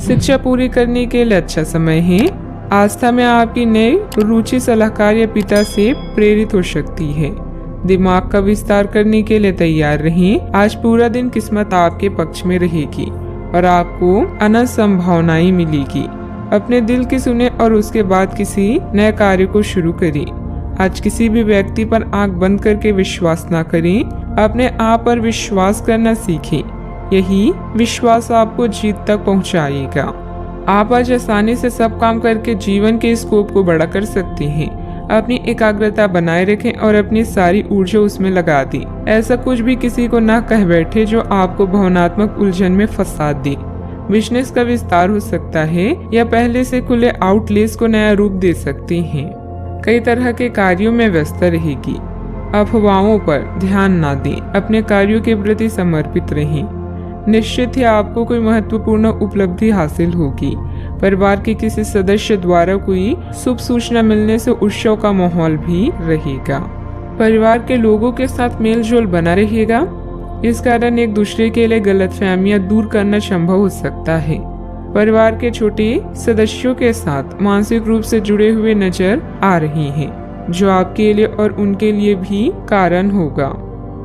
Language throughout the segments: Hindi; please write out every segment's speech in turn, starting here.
शिक्षा पूरी करने के लिए अच्छा समय है। आस्था में आपकी नई रुचि सलाहकार या पिता से प्रेरित हो सकती है। दिमाग का विस्तार करने के लिए तैयार रहें। आज पूरा दिन किस्मत आपके पक्ष में रहेगी और आपको अनंत संभावनाएं मिलेगी। अपने दिल की सुने और उसके बाद किसी नए कार्य को शुरू करें। आज किसी भी व्यक्ति पर आंख बंद करके विश्वास न करें। अपने आप पर विश्वास करना सीखें। यही विश्वास आपको जीत तक पहुंचाएगा। आप आज आसानी से सब काम करके जीवन के स्कोप को बड़ा कर सकते हैं। अपनी एकाग्रता बनाए रखें और अपनी सारी ऊर्जा उसमें लगा दें। ऐसा कुछ भी किसी को ना कह बैठे जो आपको भावनात्मक उलझन में फंसा दे। बिजनेस का विस्तार हो सकता है या पहले से खुले आउटलेट्स को नया रूप दे सकते हैं। कई तरह के कार्यों में व्यस्त रहेगी। अफवाहों पर ध्यान ना दें। अपने कार्यों के प्रति समर्पित रहें। निश्चित ही आपको कोई महत्वपूर्ण उपलब्धि हासिल होगी। परिवार के किसी सदस्य द्वारा कोई शुभ सूचना मिलने से उत्सव का माहौल भी रहेगा। परिवार के लोगों के साथ मेल जोल बना रहेगा। इस कारण एक दूसरे के लिए गलतफहमियां दूर करना संभव हो सकता है। परिवार के छोटे सदस्यों के साथ मानसिक रूप से जुड़े हुए नजर आ रहे हैं, जो आपके लिए और उनके लिए भी कारण होगा।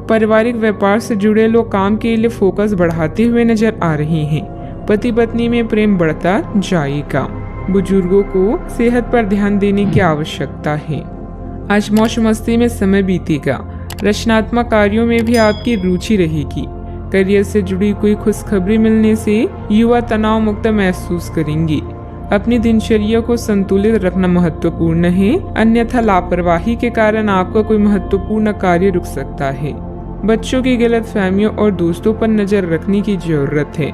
पारिवारिक व्यापार से जुड़े लोग काम के लिए फोकस बढ़ाते हुए नजर आ रहे हैं। पति पत्नी में प्रेम बढ़ता जाएगा। बुजुर्गों को सेहत पर ध्यान देने की आवश्यकता है। आज मौज मस्ती में समय बीतेगा। रचनात्मक कार्यों में भी आपकी रुचि रहेगी। करियर से जुड़ी कोई खुशखबरी मिलने से युवा तनाव मुक्त महसूस करेंगे। अपनी दिनचर्या को संतुलित रखना महत्वपूर्ण है, अन्यथा लापरवाही के कारण आपका कोई महत्वपूर्ण कार्य रुक सकता है। बच्चों की गलतफहमियों और दोस्तों पर नजर रखने की जरूरत है।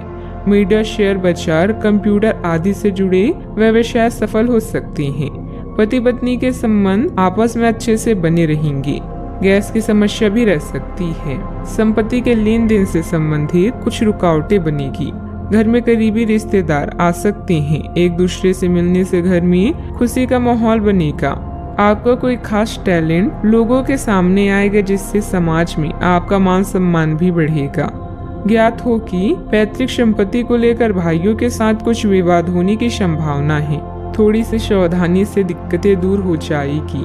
मीडिया, शेयर बाजार, कंप्यूटर आदि से जुड़े व्यवसाय सफल हो सकते हैं। पति पत्नी के संबंध आपस में अच्छे से बने रहेंगे। गैस की समस्या भी रह सकती है। संपत्ति के लेन देन से संबंधित कुछ रुकावटें बनेगी। घर में करीबी रिश्तेदार आ सकते हैं। एक दूसरे से मिलने से घर में खुशी का माहौल बनेगा। आपका कोई खास टैलेंट लोगों के सामने आएगा, जिससे समाज में आपका मान सम्मान भी बढ़ेगा। ज्ञात हो कि पैतृक संपत्ति को लेकर भाइयों के साथ कुछ विवाद होने की संभावना है। थोड़ी सी सावधानी से दिक्कतें दूर हो जाएगी।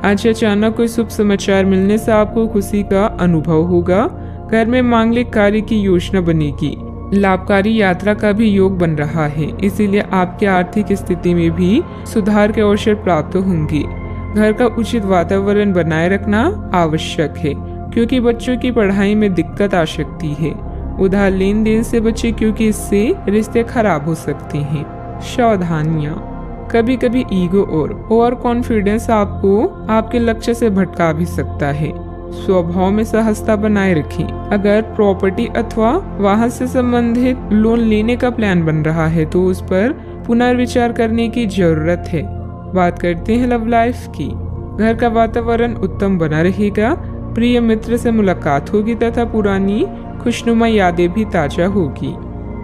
आज अचानक कोई शुभ समाचार मिलने से आपको खुशी का अनुभव होगा। घर में मांगलिक कार्य की योजना बनेगी। लाभकारी यात्रा का भी योग बन रहा है, इसीलिए आपकी आर्थिक स्थिति में भी सुधार के अवसर प्राप्त होंगे। घर का उचित वातावरण बनाए रखना आवश्यक है, क्योंकि बच्चों की पढ़ाई में दिक्कत आ सकती है। उधार लेन देन से बचें, क्योंकि इससे रिश्ते खराब हो सकते हैं। सावधानियाँ। कभी कभी ईगो और ओवर कॉन्फिडेंस आपको आपके लक्ष्य से भटका भी सकता है। स्वभाव में सहजता बनाए रखें। अगर प्रॉपर्टी अथवा वाहन से संबंधित लोन लेने का प्लान बन रहा है तो उस पर पुनर्विचार करने की जरूरत है। बात करते हैं लव लाइफ की। घर का वातावरण उत्तम बना रहेगा। प्रिय मित्र से मुलाकात होगी तथा पुरानी खुशनुमा यादें भी ताजा होगी।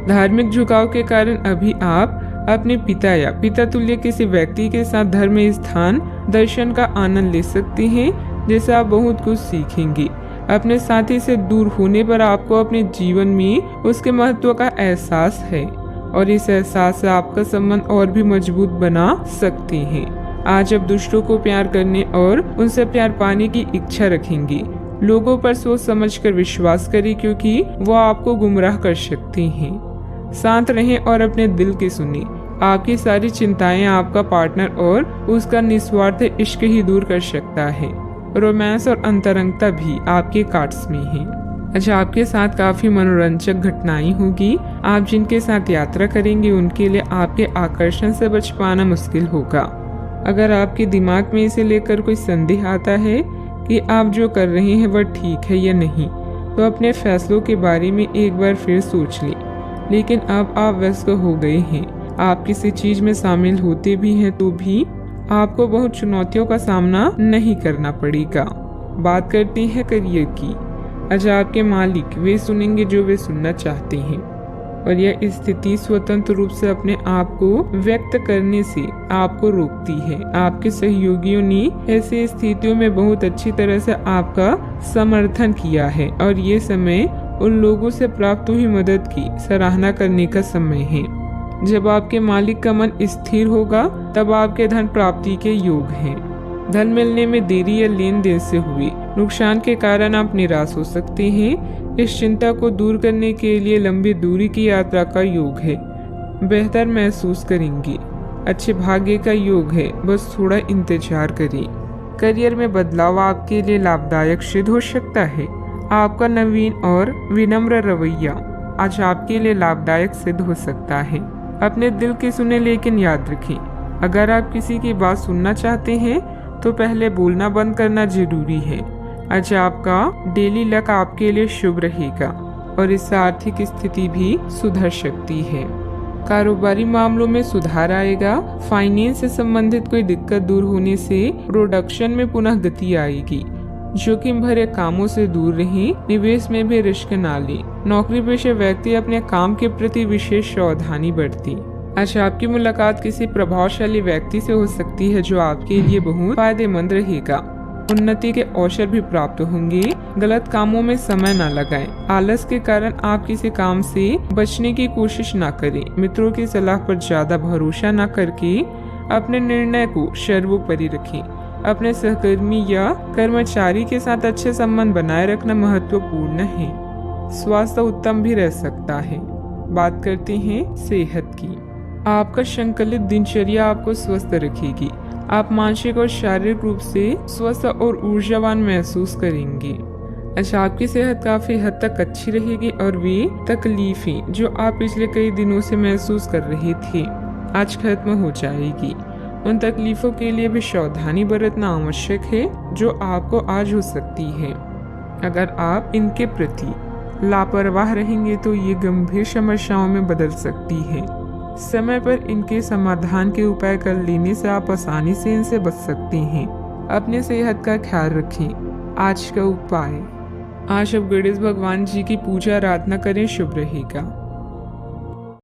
धार्मिक झुकाव के कारण अभी आप अपने पिता या पिता तुल्य किसी व्यक्ति के साथ धर्म स्थान दर्शन का आनंद ले सकते हैं, जिससे आप बहुत कुछ सीखेंगे। अपने साथी से दूर होने पर आपको अपने जीवन में उसके महत्व का एहसास है और इस एहसास से आपका संबंध और भी मजबूत बना सकते हैं। आज आप दूसरों को प्यार करने और उनसे प्यार पाने की इच्छा रखेंगे। लोगों पर सोच समझकर विश्वास करें, क्योंकि वो आपको गुमराह कर सकते हैं। शांत रहें और अपने दिल की सुनिए। आपकी सारी चिंताएं आपका पार्टनर और उसका निस्वार्थ इश्क ही दूर कर सकता है। रोमांस और अंतरंगता भी आपके कार्ड्स में है। अच्छा, आपके साथ काफी मनोरंजक घटनाएं होगी। आप जिनके साथ यात्रा करेंगे उनके लिए आपके आकर्षण से बच पाना मुश्किल होगा। अगर आपके दिमाग में इसे लेकर कोई संदेह आता है कि आप जो कर रहे हैं वह ठीक है या नहीं, तो अपने फैसलों के बारे में एक बार फिर सोच लें। लेकिन अब आप व्यस्त हो गए हैं। आप किसी चीज में शामिल होते भी हैं तो भी आपको बहुत चुनौतियों का सामना नहीं करना पड़ेगा। बात करते हैं करियर की। आज आपके मालिक वे सुनेंगे जो वे सुनना चाहते हैं और यह स्थिति स्वतंत्र रूप से अपने आप को व्यक्त करने से आपको रोकती है। आपके सहयोगियों ने ऐसी स्थितियों में बहुत अच्छी तरह से आपका समर्थन किया है और ये समय उन लोगों से प्राप्त हुई मदद की सराहना करने का समय है। जब आपके मालिक का मन स्थिर होगा तब आपके धन प्राप्ति के योग हैं। धन मिलने में देरी या लेन देन से हुए नुकसान के कारण आप निराश हो सकते हैं। इस चिंता को दूर करने के लिए लंबी दूरी की यात्रा का योग है। बेहतर महसूस करेंगे। अच्छे भाग्य का योग है, बस थोड़ा इंतजार करें। करियर में बदलाव आपके लिए लाभदायक सिद्ध हो सकता है। आपका नवीन और विनम्र रवैया आज आपके लिए लाभदायक सिद्ध हो सकता है। अपने दिल की सुने, लेकिन याद रखें, अगर आप किसी की बात सुनना चाहते हैं तो पहले बोलना बंद करना जरूरी है। आज आपका डेली लक आपके लिए शुभ रहेगा और इससे आर्थिक स्थिति भी सुधर सकती है। कारोबारी मामलों में सुधार आएगा। फाइनेंस से संबंधित कोई दिक्कत दूर होने से प्रोडक्शन में पुनः गति आएगी। जोखिम भरे कामों से दूर रहें। निवेश में भी रिस्क ना लें। नौकरी पेशे व्यक्ति अपने काम के प्रति विशेष सावधानी बरतें। आज आपकी मुलाकात किसी प्रभावशाली व्यक्ति से हो सकती है जो आपके लिए बहुत फायदेमंद रहेगा। उन्नति के अवसर भी प्राप्त होंगे। गलत कामों में समय न लगाएं। आलस के कारण आप किसी काम से बचने की कोशिश न करें। मित्रों की सलाह पर ज्यादा भरोसा न करके अपने निर्णय को सर्वोपरि रखें। अपने सहकर्मी या कर्मचारी के साथ अच्छे संबंध बनाए रखना महत्वपूर्ण है। स्वास्थ्य उत्तम भी रह सकता है। बात करते हैं सेहत की। आपका संकलित दिनचर्या आपको स्वस्थ रखेगी। आप मानसिक और शारीरिक रूप से स्वस्थ और ऊर्जावान महसूस करेंगे। अच्छा, आपकी सेहत काफी हद तक अच्छी रहेगी और वे तकलीफें जो आप पिछले कई दिनों से महसूस कर रहे थे आज खत्म हो जाएगी। उन तकलीफों के लिए भी सावधानी बरतना आवश्यक है जो आपको आज हो सकती है। अगर आप इनके प्रति लापरवाह रहेंगे तो ये गंभीर समस्याओं में बदल सकती है। समय पर इनके समाधान के उपाय कर लेने से आप आसानी से इनसे बच सकते हैं। अपने सेहत का ख्याल रखें। आज का उपाय, आज आप गणेश भगवान जी की पूजा आराधना करें, शुभ रहेगा।